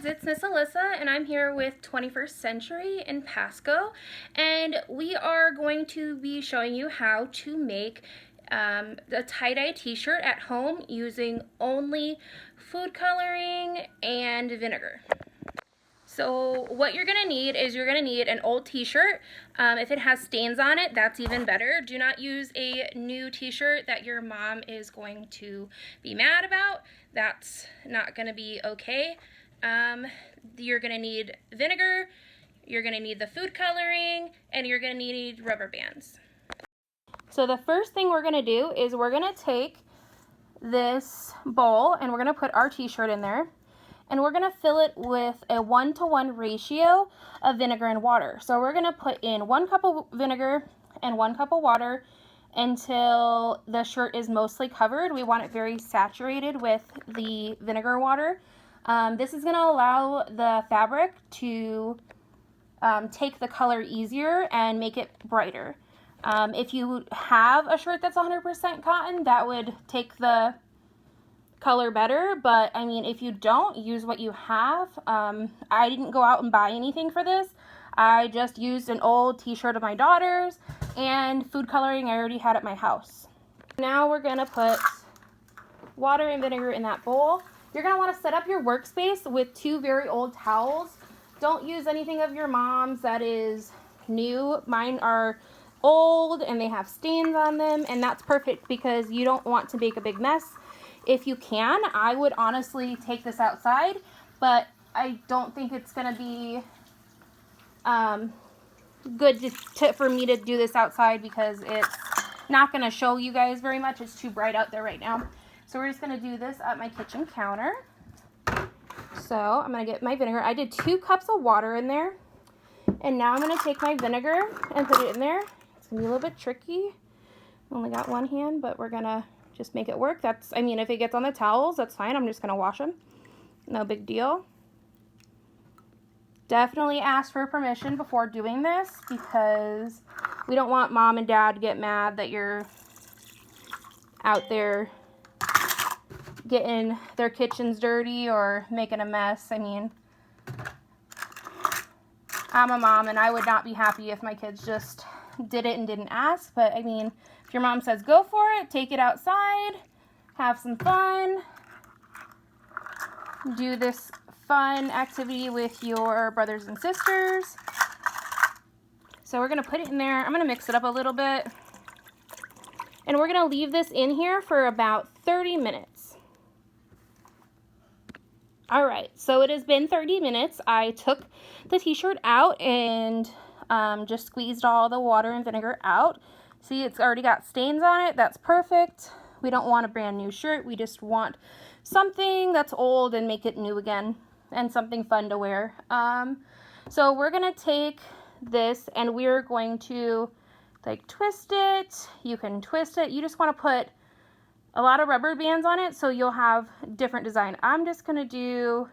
guys, it's Miss Alyssa and I'm here with 21st Century in Pasco, and we are going to be showing you how to make a tie-dye t-shirt at home using only food coloring and vinegar. So what you're going to need is you're going to need an old t-shirt. If it has stains on it, that's even better. Do not use a new t-shirt that your mom is going to be mad about. That's not going to be okay. You're going to need vinegar, you're going to need the food coloring, and you're going to need rubber bands. So the first thing we're going to do is we're going to take this bowl and we're going to put our t-shirt in there. And we're going to fill it with a 1-to-1 ratio of vinegar and water. So we're going to put in 1 cup of vinegar and 1 cup of water until the shirt is mostly covered. We want it very saturated with the vinegar water. This is going to allow the fabric to take the color easier and make it brighter. If you have a shirt that's 100% cotton, that would take the color better, but I mean, if you don't, use what you have. I didn't go out and buy anything for this. I just used an old t-shirt of my daughter's and food coloring I already had at my house. Now we're gonna put water and vinegar in that bowl. You're gonna want to set up your workspace with 2 very old towels. Don't use anything of your mom's that is new. Mine are old and they have stains on them, and that's perfect because you don't want to make a big mess. If you can, I would honestly take this outside, but I don't think it's going to be good for me to do this outside because it's not going to show you guys very much. It's too bright out there right now. So we're just going to do this at my kitchen counter. So I'm going to get my vinegar. I did 2 cups of water in there. And now I'm going to take my vinegar and put it in there. It's going to be a little bit tricky. Only got one hand, but we're going to just make it work. I mean, if it gets on the towels, that's fine. I'm just going to wash them. No big deal. Definitely ask for permission before doing this because we don't want mom and dad to get mad that you're out there getting their kitchens dirty or making a mess. I mean, I'm a mom and I would not be happy if my kids just did it and didn't ask, but I mean, if your mom says go for it, take it outside, have some fun, do this fun activity with your brothers and sisters. So we're going to put it in there. I'm going to mix it up a little bit, and we're going to leave this in here for about 30 minutes. All right, so it has been 30 minutes. I took the t-shirt out and just squeezed all the water and vinegar out. See, it's already got stains on it. That's perfect. We don't want a brand new shirt. We just want something that's old and make it new again and something fun to wear. So we're going to take this and we're going to like twist it. You can twist it. You just want to put a lot of rubber bands on it so you'll have different design. I'm just going to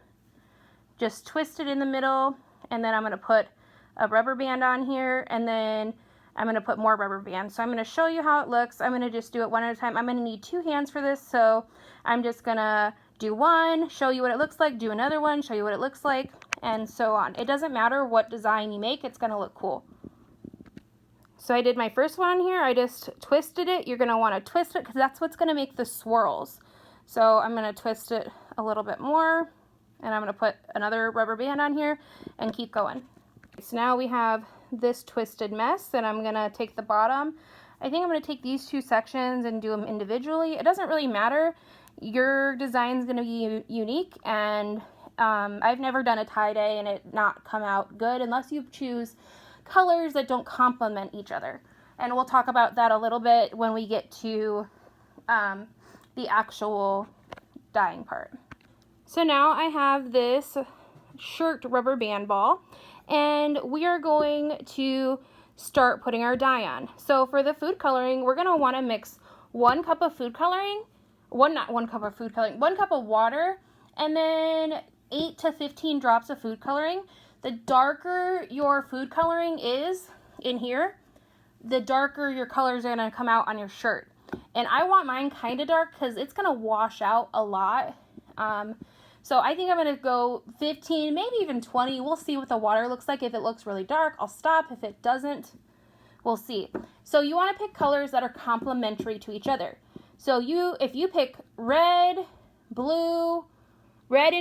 just twist it in the middle, and then I'm going to put a rubber band on here, and then I'm going to put more rubber bands. So I'm going to show you how it looks. I'm going to just do it one at a time. I'm going to need 2 hands for this, so I'm just going to do one, show you what it looks like, do another one, show you what it looks like, and so on. It doesn't matter what design you make, it's going to look cool. So I did my first one on here. I just twisted it. You're going to want to twist it because that's what's going to make the swirls. So I'm going to twist it a little bit more, and I'm going to put another rubber band on here and keep going. So now we have this twisted mess, and I'm going to take the bottom. I think I'm going to take these 2 sections and do them individually. It doesn't really matter. Your design is going to be unique, and I've never done a tie-dye and it not come out good unless you choose colors that don't complement each other. And we'll talk about that a little bit when we get to the actual dyeing part. So now I have this shirt rubber band ball, and we are going to start putting our dye on. So for the food coloring, we're going to want to mix 1 cup of food coloring, 1 cup of water, and then 8 to 15 drops of food coloring. The darker your food coloring is in here, the darker your colors are going to come out on your shirt. And I want mine kind of dark because it's going to wash out a lot. So I think I'm going to go 15, maybe even 20. We'll see what the water looks like. If it looks really dark, I'll stop. If it doesn't, we'll see. So you want to pick colors that are complementary to each other. So if you pick red and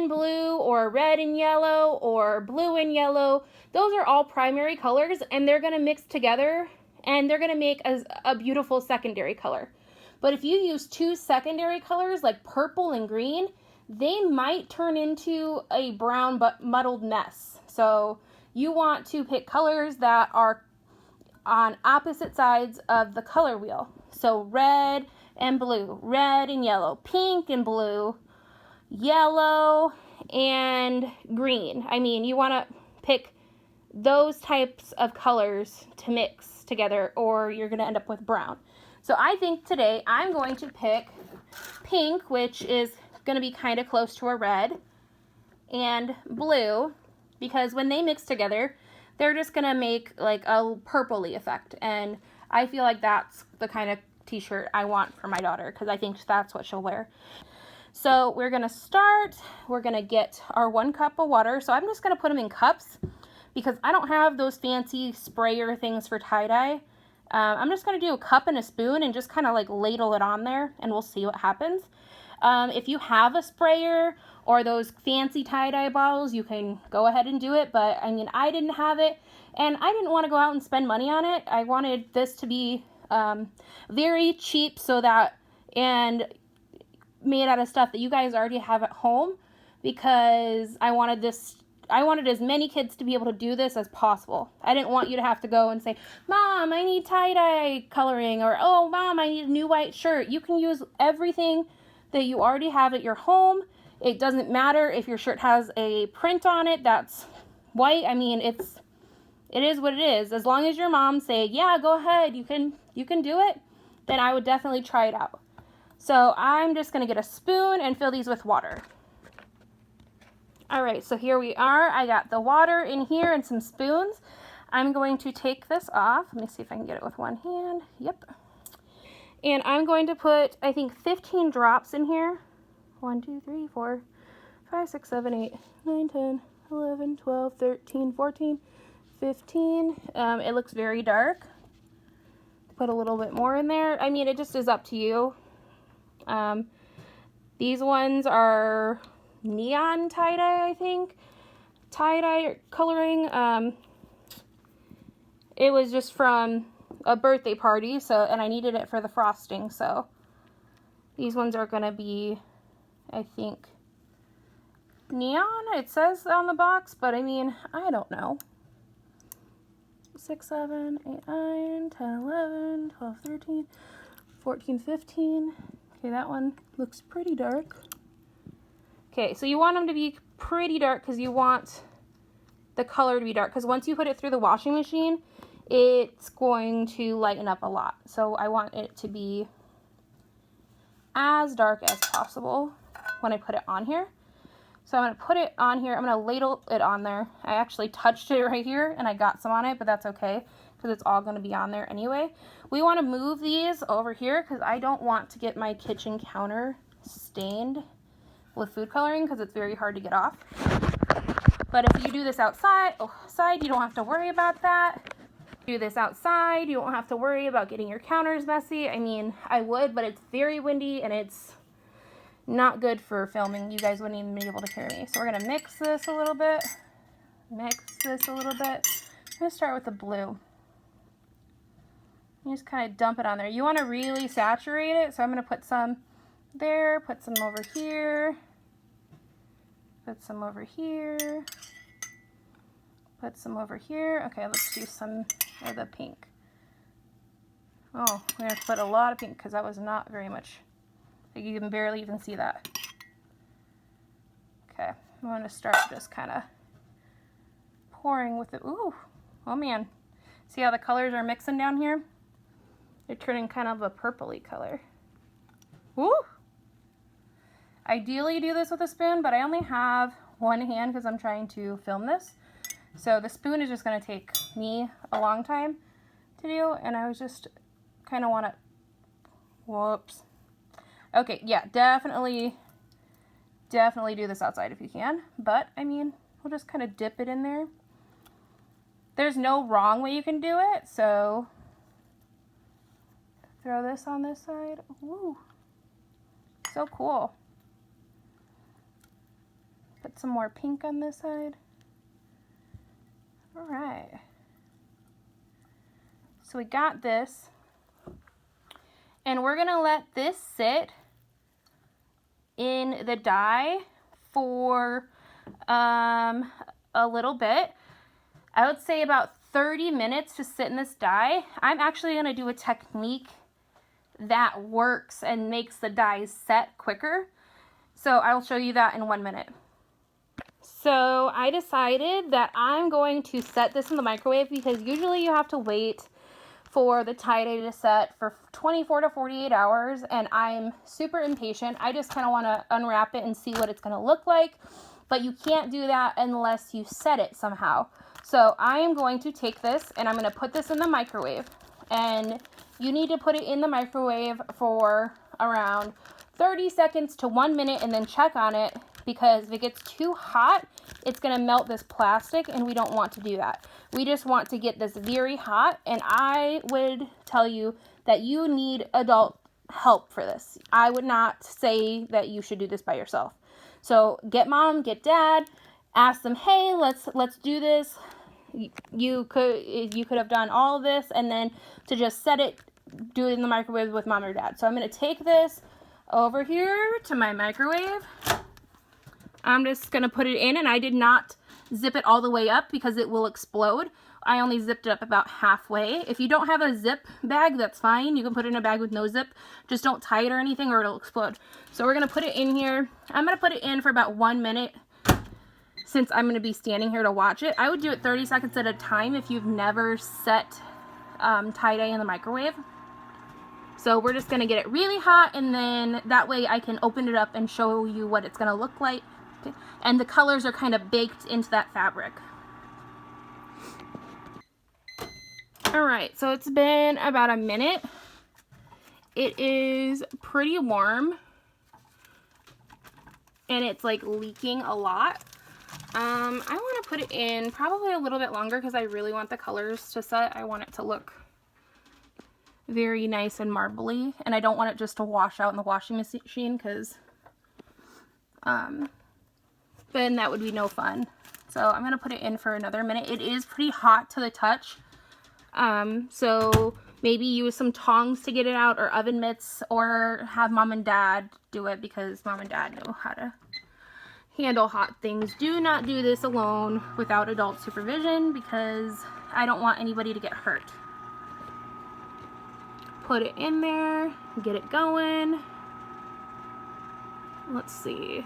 blue, or red and yellow, or blue and yellow, those are all primary colors, and they're going to mix together, and they're going to make a beautiful secondary color. But if you use two secondary colors like purple and green, they might turn into a brown but muddled mess. So you want to pick colors that are on opposite sides of the color wheel. So red and blue, red and yellow, pink and blue, yellow and green. I mean, you want to pick those types of colors to mix together, or you're going to end up with brown. So I think today I'm going to pick pink, which is going to be kind of close to a red, and blue, because when they mix together, they're just going to make like a purpley effect. And I feel like that's the kind of t-shirt I want for my daughter, because I think that's what she'll wear. So we're going to start. We're going to get our 1 cup of water. So I'm just going to put them in cups because I don't have those fancy sprayer things for tie-dye. I'm just going to do a cup and a spoon and just kind of like ladle it on there, and we'll see what happens. If you have a sprayer or those fancy tie-dye bottles, you can go ahead and do it. But I mean, I didn't have it, and I didn't want to go out and spend money on it. I wanted this to be very cheap, and made out of stuff that you guys already have at home, because I wanted as many kids to be able to do this as possible. I didn't want you to have to go and say, Mom, I need tie-dye coloring, or, oh, Mom, I need a new white shirt. You can use everything that you already have at your home. It doesn't matter if your shirt has a print on it that's white. I mean, it is what it is. As long as your mom say, yeah, go ahead, you can do it, then I would definitely try it out. So I'm just going to get a spoon and fill these with water. All right, so here we are. I got the water in here and some spoons. I'm going to take this off. Let me see if I can get it with one hand. Yep. And I'm going to put, I think, 15 drops in here. 1, 2, 3, 4, 5, 6, 7, 8, 9, 10, 11, 12, 13, 14, 15. It looks very dark. Put a little bit more in there. I mean, it just is up to you. These ones are neon tie-dye, I think. Tie-dye coloring. It was just from a birthday party, and I needed it for the frosting, so these ones are going to be, I think, neon, it says on the box, but I mean, I don't know. 6, 7, 8, 9, 10, 11, 12, 13, 14, 15. Okay, that one looks pretty dark. Okay, so you want them to be pretty dark because you want the color to be dark, because once you put it through the washing machine, it's going to lighten up a lot. So I want it to be as dark as possible when I put it on here. So I'm going to put it on here. I'm going to ladle it on there. I actually touched it right here and I got some on it, but that's okay because it's all going to be on there anyway. We want to move these over here because I don't want to get my kitchen counter stained with food coloring because it's very hard to get off. But if you do this outside, you don't have to worry about that. Do this outside, you don't have to worry about getting your counters messy. I mean, I would, but it's very windy and it's not good for filming. You guys wouldn't even be able to hear me. So we're going to mix this a little bit. Mix this a little bit. I'm going to start with the blue. You just kind of dump it on there. You want to really saturate it, so I'm going to put some there, put some over here, put some over here, put some over here. Okay, let's do some of the pink. Oh, we're going to put a lot of pink because that was not very much. You can barely even see that. Okay, I'm going to start just kind of pouring with it. Ooh, oh man. See how the colors are mixing down here? They're turning kind of a purpley color. Woo! Ideally do this with a spoon, but I only have one hand because I'm trying to film this. So the spoon is just going to take me a long time to do, and I was just kind of want to, whoops. Okay, yeah, definitely Definitely do this outside if you can, but I mean, we'll just kind of dip it in there. There's no wrong way you can do it, so throw this on this side. Ooh, so cool. Put some more pink on this side. All right. So we got this, and we're gonna let this sit in the dye for a little bit. I would say about 30 minutes to sit in this dye. I'm actually gonna do a technique that works and makes the dyes set quicker. So I'll show you that in 1 minute. So I decided that I'm going to set this in the microwave because usually you have to wait for the tie-dye to set for 24 to 48 hours, and I'm super impatient. I just kind of want to unwrap it and see what it's going to look like, but you can't do that unless you set it somehow. So I am going to take this and I'm going to put this in the microwave, and you need to put it in the microwave for around 30 seconds to 1 minute and then check on it, because if it gets too hot, it's going to melt this plastic, and we don't want to do that. We just want to get this very hot, and I would tell you that you need adult help for this. I would not say that you should do this by yourself. So get mom, get dad, ask them, hey, let's do this. You could have done all of this, and then to just set it, do it in the microwave with mom or dad. So I'm going to take this over here to my microwave. I'm just going to put it in, and I did not zip it all the way up because it will explode. I only zipped it up about halfway. If you don't have a zip bag, that's fine. You can put it in a bag with no zip. Just don't tie it or anything or it'll explode. So we're going to put it in here. I'm going to put it in for about 1 minute since I'm going to be standing here to watch it. I would do it 30 seconds at a time if you've never set tie-dye in the microwave. So we're just going to get it really hot, and then that way I can open it up and show you what it's going to look like. And the colors are kind of baked into that fabric. Alright, so it's been about a minute. It is pretty warm, and it's like leaking a lot. I want to put it in probably a little bit longer because I really want the colors to set. I want it to look very nice and marbly, and I don't want it just to wash out in the washing machine because then that would be no fun. So I'm going to put it in for another minute. It is pretty hot to the touch. So maybe use some tongs to get it out, or oven mitts, or have mom and dad do it because mom and dad know how to handle hot things. Do not do this alone without adult supervision because I don't want anybody to get hurt. Put it in there, get it going. Let's see.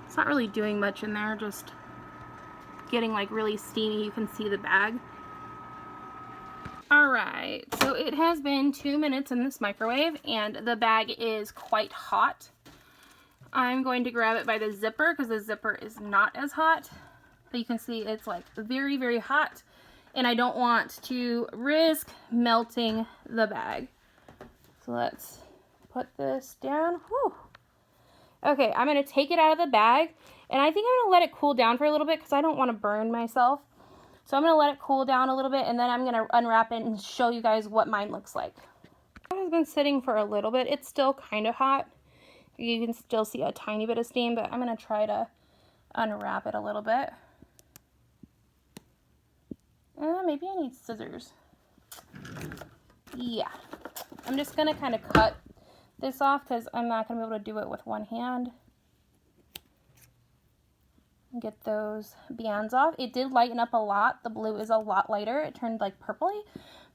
It's not really doing much in there, just getting like really steamy. You can see the bag. Alright, so it has been 2 minutes in this microwave and the bag is quite hot. I'm going to grab it by the zipper because the zipper is not as hot. But you can see it's like very, very hot, and I don't want to risk melting the bag. So let's put this down. Whew. Okay, I'm going to take it out of the bag, and I think I'm going to let it cool down for a little bit because I don't want to burn myself. So I'm going to let it cool down a little bit, and then I'm going to unwrap it and show you guys what mine looks like. It has been sitting for a little bit. It's still kind of hot. You can still see a tiny bit of steam, but I'm going to try to unwrap it a little bit. Maybe I need scissors. Yeah. I'm just going to kind of cut this off because I'm not going to be able to do it with one hand. Get those bands off. It did lighten up a lot. The blue is a lot lighter. It turned like purpley,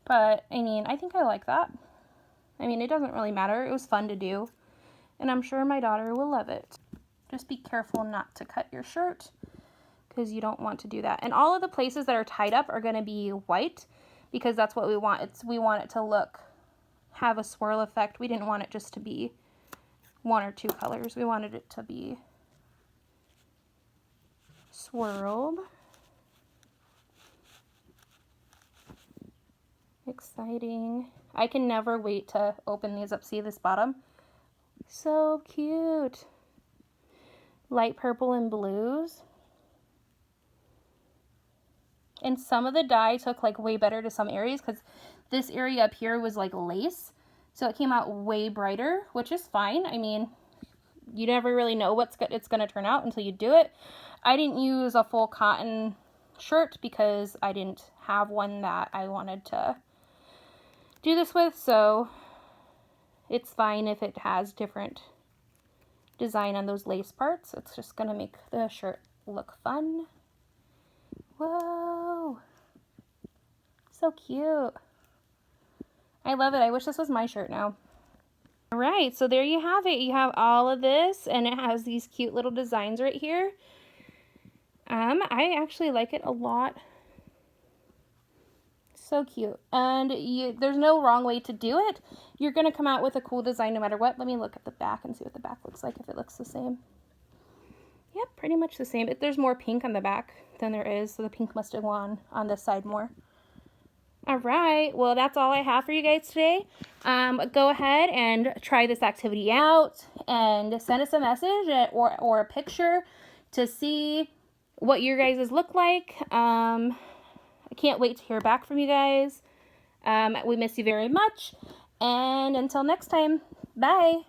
but I mean, I think I like that. I mean, it doesn't really matter. It was fun to do, and I'm sure my daughter will love it. Just be careful not to cut your shirt because you don't want to do that. And all of the places that are tied up are going to be white because that's what we want. We want it to have a swirl effect. We didn't want it just to be one or two colors. We wanted it to be swirled. Exciting. I can never wait to open these up. See this bottom? So cute. light purple and blues. And some of the dye took like way better to some areas because this area up here was like lace. So it came out way brighter, which is fine. I mean, you never really know what's it's going to turn out until you do it. I didn't use a full cotton shirt because I didn't have one that I wanted to do this with. So it's fine if it has different design on those lace parts. It's just going to make the shirt look fun. Whoa, so cute. I love it. I wish this was my shirt now. All right, so there you have it. You have all of this, and it has these cute little designs right here. I actually like it a lot. So cute. And there's no wrong way to do it. You're going to come out with a cool design no matter what. Let me look at the back and see what the back looks like, if it looks the same. Yep, pretty much the same. There's more pink on the back than there is, so the pink must have gone on this side more. All right, well, that's all I have for you guys today. Go ahead and try this activity out and send us a message or a picture to see what your guys' look like. I can't wait to hear back from you guys. We miss you very much. And until next time, bye.